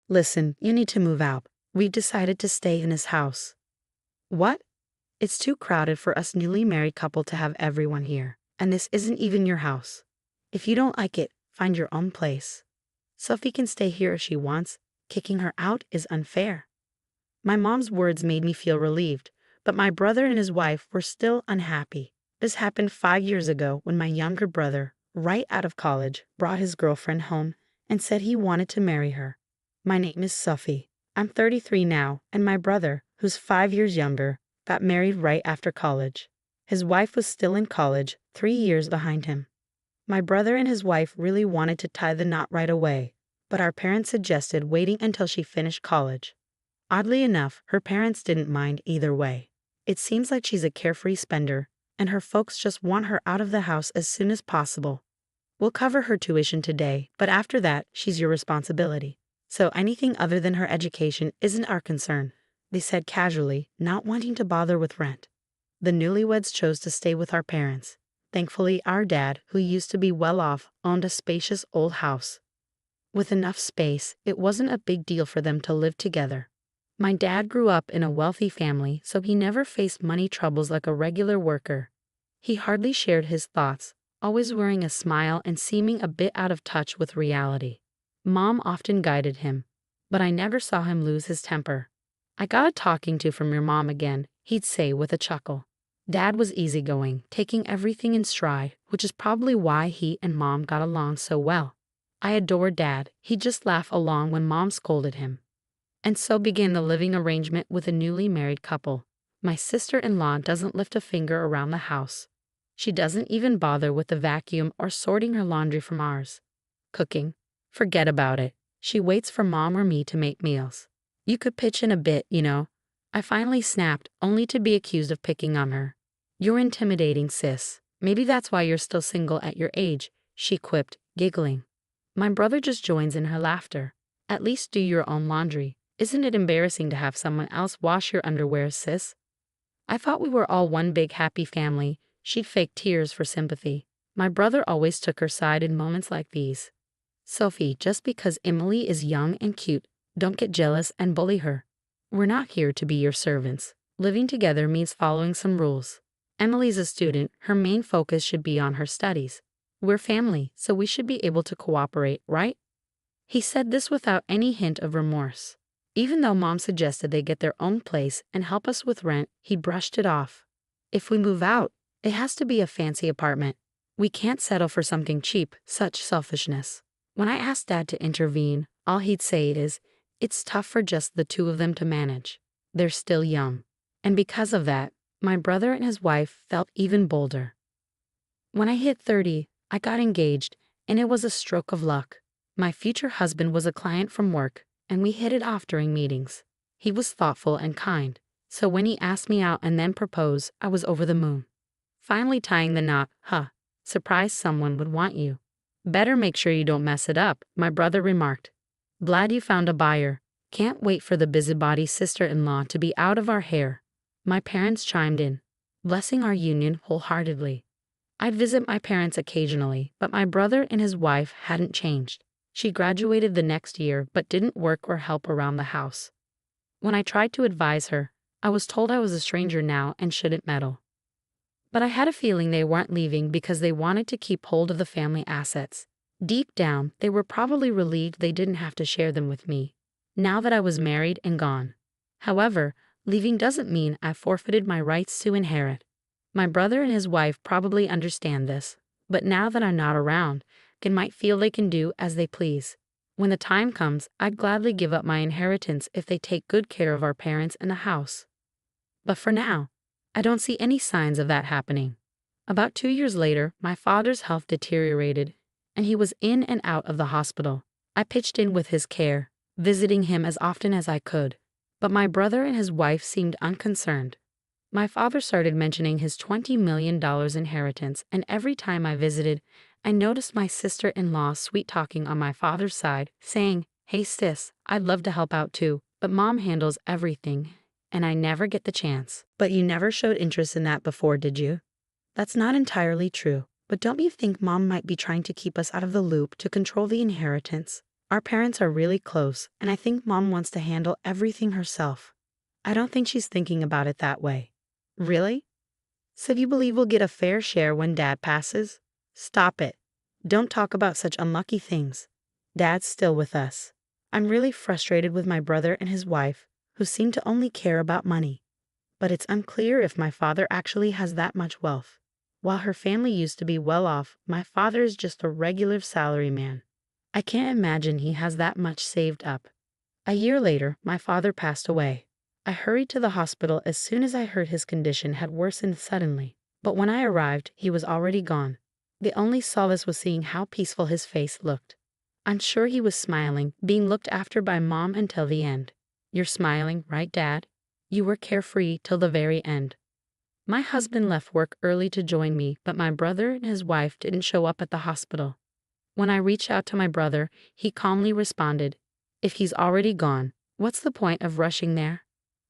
Listen, you need to move out. We've decided to stay in his house. What? It's too crowded for us newly married couple to have everyone here. And this isn't even your house. If you don't like it, find your own place. Sophie can stay here if she wants. Kicking her out is unfair. My mom's words made me feel relieved, but my brother and his wife were still unhappy. This happened 5 years ago when my younger brother, right out of college, brought his girlfriend home and said he wanted to marry her. My name is Sophie. I'm 33 now, and my brother, who's 5 years younger, got married right after college. His wife was still in college, 3 years behind him. My brother and his wife really wanted to tie the knot right away, but our parents suggested waiting until she finished college. Oddly enough, her parents didn't mind either way. It seems like she's a carefree spender, and her folks just want her out of the house as soon as possible. We'll cover her tuition today, but after that, she's your responsibility. So anything other than her education isn't our concern, they said casually, not wanting to bother with rent. The newlyweds chose to stay with our parents. Thankfully, our dad, who used to be well off, owned a spacious old house. With enough space, it wasn't a big deal for them to live together. My dad grew up in a wealthy family, so he never faced money troubles like a regular worker. He hardly shared his thoughts, always wearing a smile and seeming a bit out of touch with reality. Mom often guided him, but I never saw him lose his temper. "I got a talking to from your mom again," he'd say with a chuckle. Dad was easygoing, taking everything in stride, which is probably why he and Mom got along so well. I adored Dad. He'd just laugh along when Mom scolded him. And so began the living arrangement with a newly married couple. My sister-in-law doesn't lift a finger around the house. She doesn't even bother with the vacuum or sorting her laundry from ours. Cooking? Forget about it. She waits for Mom or me to make meals. You could pitch in a bit, you know. I finally snapped, only to be accused of picking on her. "You're intimidating, sis. Maybe that's why you're still single at your age," she quipped, giggling. My brother just joins in her laughter. "At least do your own laundry. Isn't it embarrassing to have someone else wash your underwear, sis?" I thought we were all one big happy family. She'd fake tears for sympathy. My brother always took her side in moments like these. "Sophie, just because Emily is young and cute, don't get jealous and bully her. We're not here to be your servants. Living together means following some rules. Emily's a student, her main focus should be on her studies. We're family, so we should be able to cooperate, right?" He said this without any hint of remorse. Even though Mom suggested they get their own place and help us with rent, he brushed it off. "If we move out, it has to be a fancy apartment. We can't settle for something cheap," such selfishness. When I asked Dad to intervene, all he'd say is, "It's tough for just the two of them to manage. They're still young." And because of that, my brother and his wife felt even bolder. When I hit 30, I got engaged, and it was a stroke of luck. My future husband was a client from work, and we hit it off during meetings. He was thoughtful and kind, so when he asked me out and then proposed, I was over the moon. Finally tying the knot, surprised someone would want you. "Better make sure you don't mess it up," my brother remarked. "Glad you found a buyer. Can't wait for the busybody sister-in-law to be out of our hair." My parents chimed in, blessing our union wholeheartedly. I'd visit my parents occasionally, but my brother and his wife hadn't changed. She graduated the next year but didn't work or help around the house. When I tried to advise her, I was told I was a stranger now and shouldn't meddle. But I had a feeling they weren't leaving because they wanted to keep hold of the family assets. Deep down, they were probably relieved they didn't have to share them with me, now that I was married and gone. However, leaving doesn't mean I forfeited my rights to inherit. My brother and his wife probably understand this, but now that I'm not around, they might feel they can do as they please. When the time comes, I'd gladly give up my inheritance if they take good care of our parents and the house. But for now, I don't see any signs of that happening. About 2 years later, my father's health deteriorated, and he was in and out of the hospital. I pitched in with his care, visiting him as often as I could. But my brother and his wife seemed unconcerned. My father started mentioning his $20 million inheritance, and every time I visited, I noticed my sister-in-law sweet-talking on my father's side, saying, "Hey sis, I'd love to help out too, but Mom handles everything, and I never get the chance." "But you never showed interest in that before, did you?" "That's not entirely true, but don't you think Mom might be trying to keep us out of the loop to control the inheritance? Our parents are really close, and I think Mom wants to handle everything herself. I don't think she's thinking about it that way. Really? So you believe we'll get a fair share when Dad passes? Stop it. Don't talk about such unlucky things. Dad's still with us. I'm really frustrated with my brother and his wife, who seem to only care about money. But it's unclear if my father actually has that much wealth. While her family used to be well off, my father is just a regular salaryman. I can't imagine he has that much saved up. A year later, my father passed away. I hurried to the hospital as soon as I heard his condition had worsened suddenly, but when I arrived, he was already gone. The only solace was seeing how peaceful his face looked. I'm sure he was smiling, being looked after by Mom until the end. You're smiling, right, Dad? You were carefree till the very end. My husband left work early to join me, but my brother and his wife didn't show up at the hospital. When I reached out to my brother, he calmly responded, "If he's already gone, what's the point of rushing there?"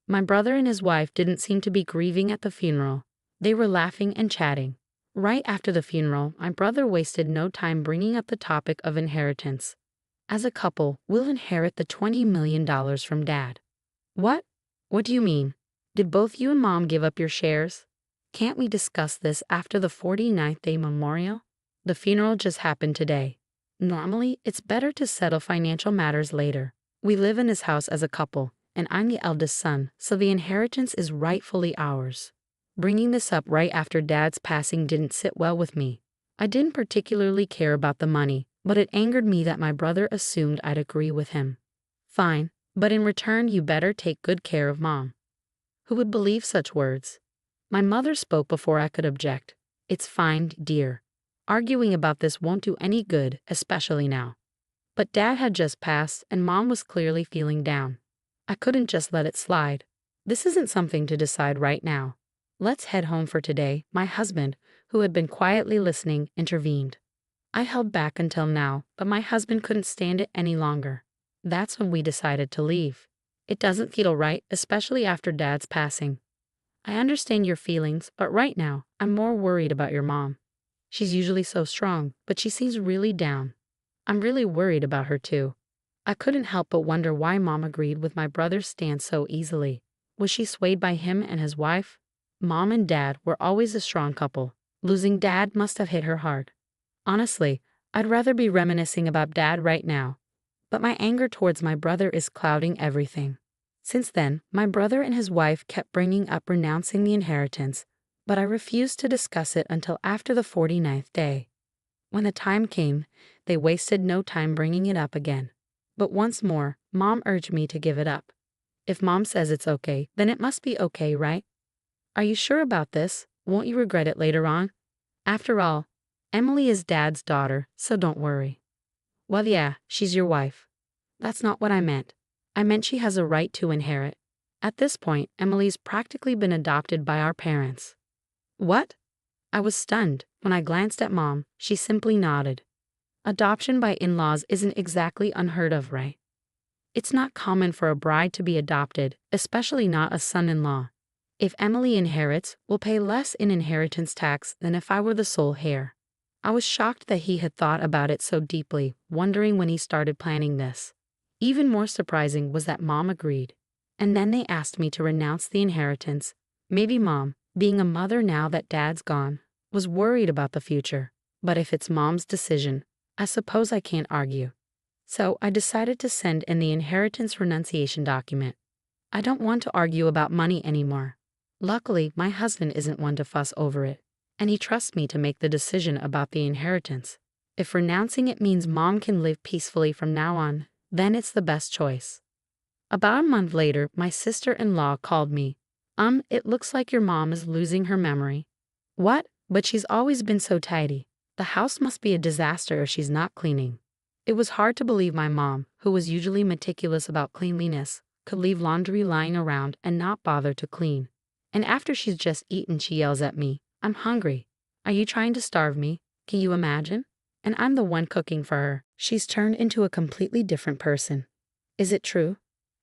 My brother and his wife didn't seem to be grieving at the funeral. They were laughing and chatting. Right after the funeral, my brother wasted no time bringing up the topic of inheritance. As a couple, we'll inherit the $20 million from Dad. What? What do you mean? Did both you and Mom give up your shares? Can't we discuss this after the 49th day memorial? The funeral just happened today. Normally, it's better to settle financial matters later. We live in this house as a couple, and I'm the eldest son, so the inheritance is rightfully ours. Bringing this up right after Dad's passing didn't sit well with me. I didn't particularly care about the money, but it angered me that my brother assumed I'd agree with him. Fine, but in return you better take good care of Mom. Who would believe such words? My mother spoke before I could object. It's fine, dear. Arguing about this won't do any good, especially now. But Dad had just passed, and Mom was clearly feeling down. I couldn't just let it slide. This isn't something to decide right now. Let's head home for today, my husband, who had been quietly listening, intervened. I held back until now, but my husband couldn't stand it any longer. That's when we decided to leave. It doesn't feel right, especially after Dad's passing. I understand your feelings, but right now, I'm more worried about your mom. She's usually so strong, but she seems really down. I'm really worried about her too. I couldn't help but wonder why Mom agreed with my brother's stance so easily. Was she swayed by him and his wife? Mom and Dad were always a strong couple. Losing Dad must have hit her hard. Honestly, I'd rather be reminiscing about Dad right now. But my anger towards my brother is clouding everything. Since then, my brother and his wife kept bringing up renouncing the inheritance, but I refused to discuss it until after the 49th day. When the time came, they wasted no time bringing it up again. But once more, Mom urged me to give it up. If Mom says it's okay, then it must be okay, right? Are you sure about this? Won't you regret it later on? After all, Emily is Dad's daughter, so don't worry. Well, yeah, she's your wife. That's not what I meant. I meant she has a right to inherit. At this point, Emily's practically been adopted by our parents. What? I was stunned. When I glanced at Mom, she simply nodded. Adoption by in-laws isn't exactly unheard of, right? It's not common for a bride to be adopted, especially not a son-in-law. If Emily inherits, we'll pay less in inheritance tax than if I were the sole heir. I was shocked that he had thought about it so deeply, wondering when he started planning this. Even more surprising was that Mom agreed. And then they asked me to renounce the inheritance. Maybe Mom, being a mother now that Dad's gone, was worried about the future. But if it's Mom's decision, I suppose I can't argue. So I decided to send in the inheritance renunciation document. I don't want to argue about money anymore. Luckily, my husband isn't one to fuss over it, and he trusts me to make the decision about the inheritance. If renouncing it means Mom can live peacefully from now on, then it's the best choice. About a month later, my sister-in-law called me. It looks like your mom is losing her memory. What? But she's always been so tidy. The house must be a disaster if she's not cleaning. It was hard to believe my mom, who was usually meticulous about cleanliness, could leave laundry lying around and not bother to clean. And after she's just eaten, she yells at me, "I'm hungry. Are you trying to starve me? Can you imagine?" And I'm the one cooking for her. She's turned into a completely different person. Is it true?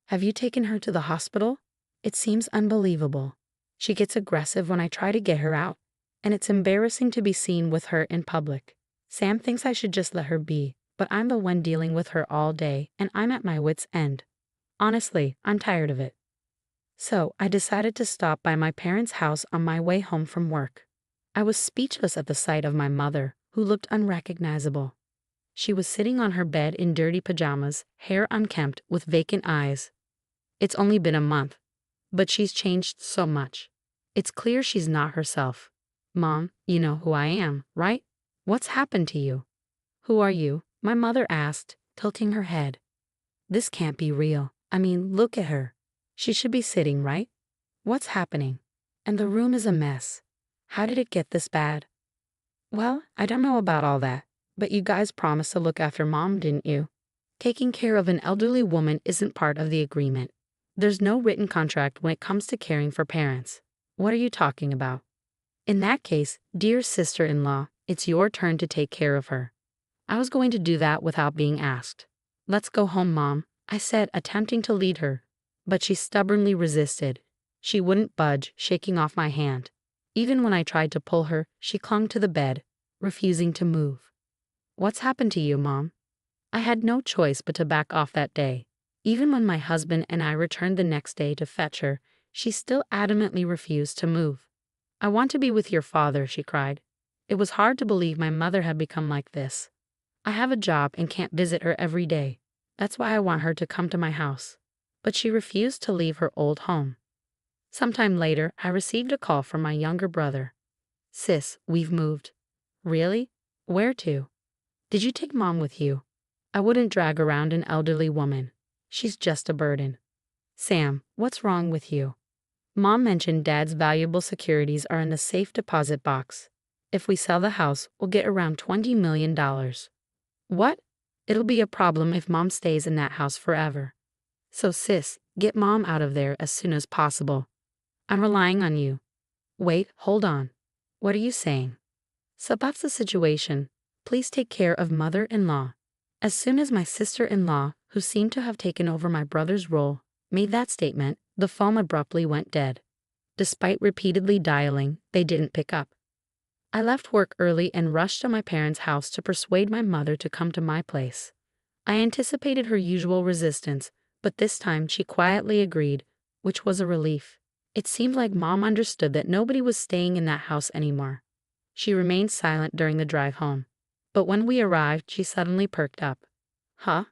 Have you taken her to the hospital? It seems unbelievable. She gets aggressive when I try to get her out, and it's embarrassing to be seen with her in public. Sam thinks I should just let her be, but I'm the one dealing with her all day and I'm at my wit's end. Honestly, I'm tired of it. So I decided to stop by my parents' house on my way home from work. I was speechless at the sight of my mother, who looked unrecognizable. She was sitting on her bed in dirty pajamas, hair unkempt, with vacant eyes. It's only been a month, but she's changed so much. It's clear she's not herself. Mom, you know who I am, right? What's happened to you? Who are you? My mother asked, tilting her head. This can't be real. I mean, look at her. She should be sitting, right? What's happening? And the room is a mess. How did it get this bad? Well, I don't know about all that, but you guys promised to look after Mom, didn't you? Taking care of an elderly woman isn't part of the agreement. There's no written contract when it comes to caring for parents. What are you talking about? In that case, dear sister-in-law, it's your turn to take care of her. I was going to do that without being asked. Let's go home, Mom, I said, attempting to lead her. But she stubbornly resisted. She wouldn't budge, shaking off my hand. Even when I tried to pull her, she clung to the bed, refusing to move. What's happened to you, Mom? I had no choice but to back off that day. Even when my husband and I returned the next day to fetch her, she still adamantly refused to move. I want to be with your father, she cried. It was hard to believe my mother had become like this. I have a job and can't visit her every day. That's why I want her to come to my house. But she refused to leave her old home. Sometime later, I received a call from my younger brother. Sis, we've moved. Really? Where to? Did you take Mom with you? I wouldn't drag around an elderly woman. She's just a burden. Sam, what's wrong with you? Mom mentioned Dad's valuable securities are in the safe deposit box. If we sell the house, we'll get around $20 million. What? It'll be a problem if Mom stays in that house forever. So sis, get Mom out of there as soon as possible. I'm relying on you. Wait, hold on. What are you saying? So that's the situation. Please take care of mother-in-law. As soon as my sister-in-law, who seemed to have taken over my brother's role, made that statement, the phone abruptly went dead. Despite repeatedly dialing, they didn't pick up. I left work early and rushed to my parents' house to persuade my mother to come to my place. I anticipated her usual resistance, but this time she quietly agreed, which was a relief. It seemed like Mom understood that nobody was staying in that house anymore. She remained silent during the drive home. But when we arrived, she suddenly perked up. Huh?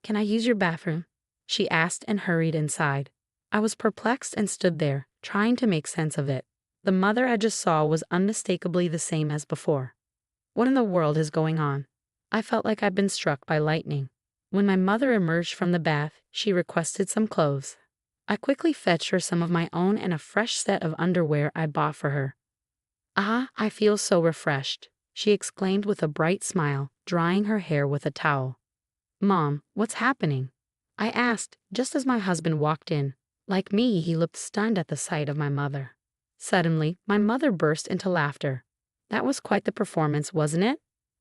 Can I use your bathroom? She asked and hurried inside. I was perplexed and stood there, trying to make sense of it. The mother I just saw was unmistakably the same as before. What in the world is going on? I felt like I'd been struck by lightning. When my mother emerged from the bath, she requested some clothes. I quickly fetched her some of my own and a fresh set of underwear I bought for her. Ah, I feel so refreshed, she exclaimed with a bright smile, drying her hair with a towel. Mom, what's happening? I asked, just as my husband walked in. Like me, he looked stunned at the sight of my mother. Suddenly, my mother burst into laughter. That was quite the performance, wasn't it?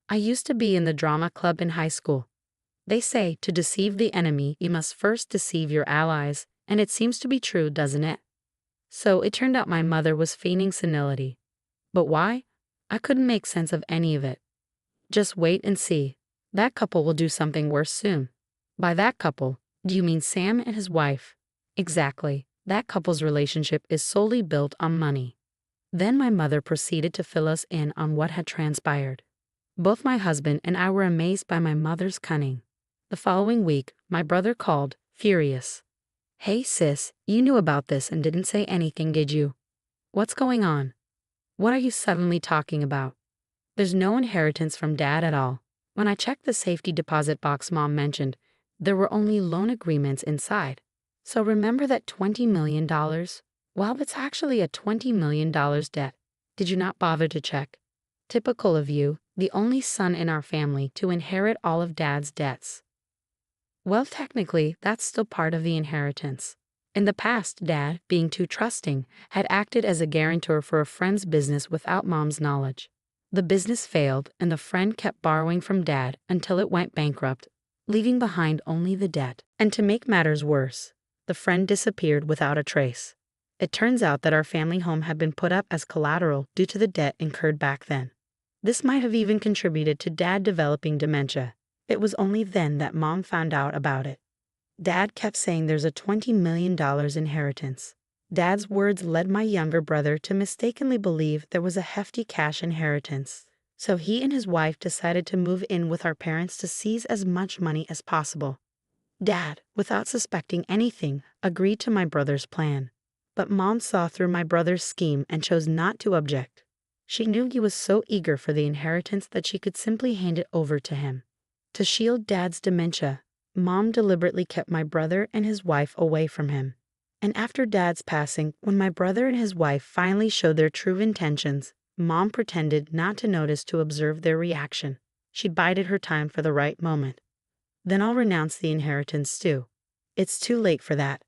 I used to be in the drama club in high school. They say to deceive the enemy, you must first deceive your allies, and it seems to be true, doesn't it? So it turned out my mother was feigning senility. But why? I couldn't make sense of any of it. Just wait and see. That couple will do something worse soon. By that couple, do you mean Sam and his wife? Exactly. That couple's relationship is solely built on money. Then my mother proceeded to fill us in on what had transpired. Both my husband and I were amazed by my mother's cunning. The following week, my brother called, furious. Hey sis, you knew about this and didn't say anything, did you? What's going on? What are you suddenly talking about? There's no inheritance from Dad at all. When I checked the safety deposit box Mom mentioned, there were only loan agreements inside. So remember that $20 million? Well, it's actually a $20 million debt. Did you not bother to check? Typical of you, the only son in our family to inherit all of Dad's debts. Well, technically, that's still part of the inheritance. In the past, Dad, being too trusting, had acted as a guarantor for a friend's business without Mom's knowledge. The business failed, and the friend kept borrowing from Dad until it went bankrupt, leaving behind only the debt. And to make matters worse, the friend disappeared without a trace. It turns out that our family home had been put up as collateral due to the debt incurred back then. This might have even contributed to Dad developing dementia. It was only then that Mom found out about it. Dad kept saying there's a $20 million inheritance. Dad's words led my younger brother to mistakenly believe there was a hefty cash inheritance. So he and his wife decided to move in with our parents to seize as much money as possible. Dad, without suspecting anything, agreed to my brother's plan. But Mom saw through my brother's scheme and chose not to object. She knew he was so eager for the inheritance that she could simply hand it over to him. To shield Dad's dementia, Mom deliberately kept my brother and his wife away from him. And after Dad's passing, when my brother and his wife finally showed their true intentions, Mom pretended not to notice to observe their reaction. She bided her time for the right moment. Then I'll renounce the inheritance too. It's too late for that.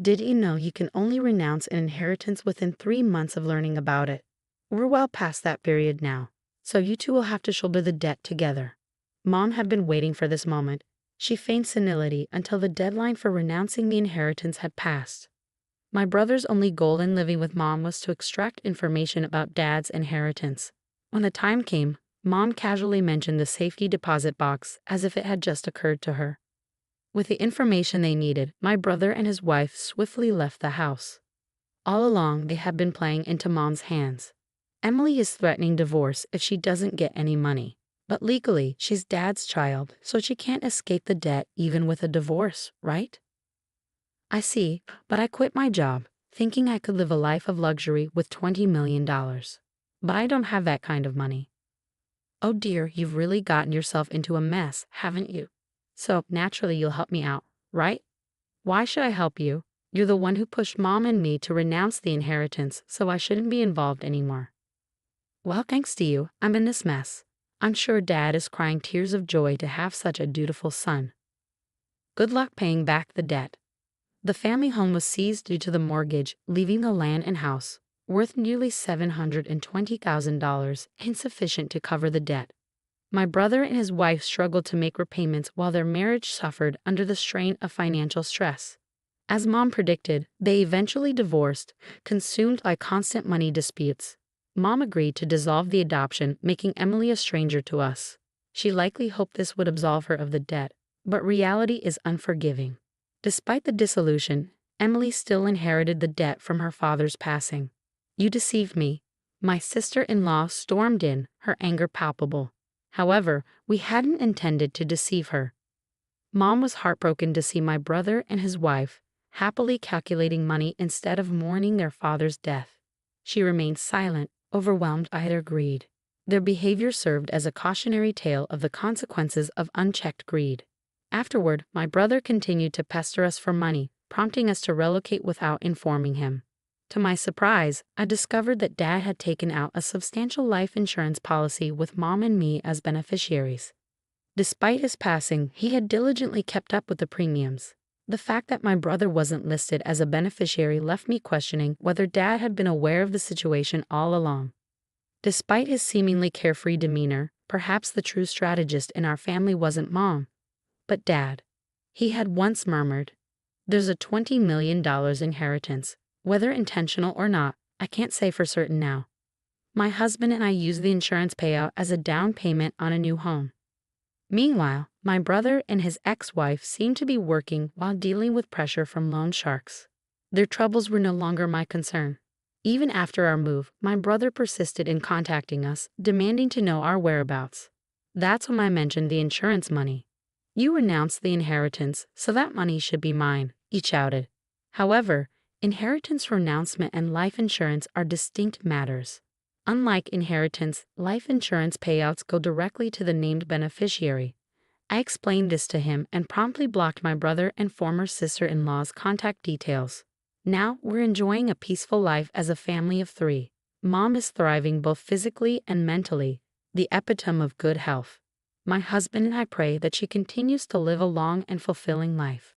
Did you know you can only renounce an inheritance within 3 months of learning about it? We're well past that period now, so you two will have to shoulder the debt together. Mom had been waiting for this moment. She feigned senility until the deadline for renouncing the inheritance had passed. My brother's only goal in living with Mom was to extract information about Dad's inheritance. When the time came, Mom casually mentioned the safety deposit box as if it had just occurred to her. With the information they needed, my brother and his wife swiftly left the house. All along, they had been playing into Mom's hands. Emily is threatening divorce if she doesn't get any money. But legally, she's Dad's child, so she can't escape the debt even with a divorce, right? I see, but I quit my job, thinking I could live a life of luxury with $20 million. But I don't have that kind of money. Oh dear, you've really gotten yourself into a mess, haven't you? So, naturally you'll help me out, right? Why should I help you? You're the one who pushed Mom and me to renounce the inheritance, so I shouldn't be involved anymore. Well, thanks to you, I'm in this mess. I'm sure Dad is crying tears of joy to have such a dutiful son. Good luck paying back the debt. The family home was seized due to the mortgage, leaving the land and house, worth nearly $720,000, insufficient to cover the debt. My brother and his wife struggled to make repayments while their marriage suffered under the strain of financial stress. As Mom predicted, they eventually divorced, consumed by constant money disputes. Mom agreed to dissolve the adoption, making Emily a stranger to us. She likely hoped this would absolve her of the debt, but reality is unforgiving. Despite the dissolution, Emily still inherited the debt from her father's passing. You deceived me. My sister-in-law stormed in, her anger palpable. However, we hadn't intended to deceive her. Mom was heartbroken to see my brother and his wife happily calculating money instead of mourning their father's death. She remained silent, overwhelmed by their greed. Their behavior served as a cautionary tale of the consequences of unchecked greed. Afterward, my brother continued to pester us for money, prompting us to relocate without informing him. To my surprise, I discovered that Dad had taken out a substantial life insurance policy with Mom and me as beneficiaries. Despite his passing, he had diligently kept up with the premiums. The fact that my brother wasn't listed as a beneficiary left me questioning whether Dad had been aware of the situation all along. Despite his seemingly carefree demeanor, perhaps the true strategist in our family wasn't Mom, but Dad. He had once murmured, "There's a $20 million inheritance. Whether intentional or not, I can't say for certain now. My husband and I used the insurance payout as a down payment on a new home." Meanwhile, my brother and his ex-wife seemed to be working while dealing with pressure from loan sharks. Their troubles were no longer my concern. Even after our move, my brother persisted in contacting us, demanding to know our whereabouts. That's when I mentioned the insurance money. "You renounced the inheritance, so that money should be mine," he shouted. However, inheritance renouncement and life insurance are distinct matters. Unlike inheritance, life insurance payouts go directly to the named beneficiary. I explained this to him and promptly blocked my brother and former sister-in-law's contact details. Now we're enjoying a peaceful life as a family of 3. Mom is thriving both physically and mentally, the epitome of good health. My husband and I pray that she continues to live a long and fulfilling life.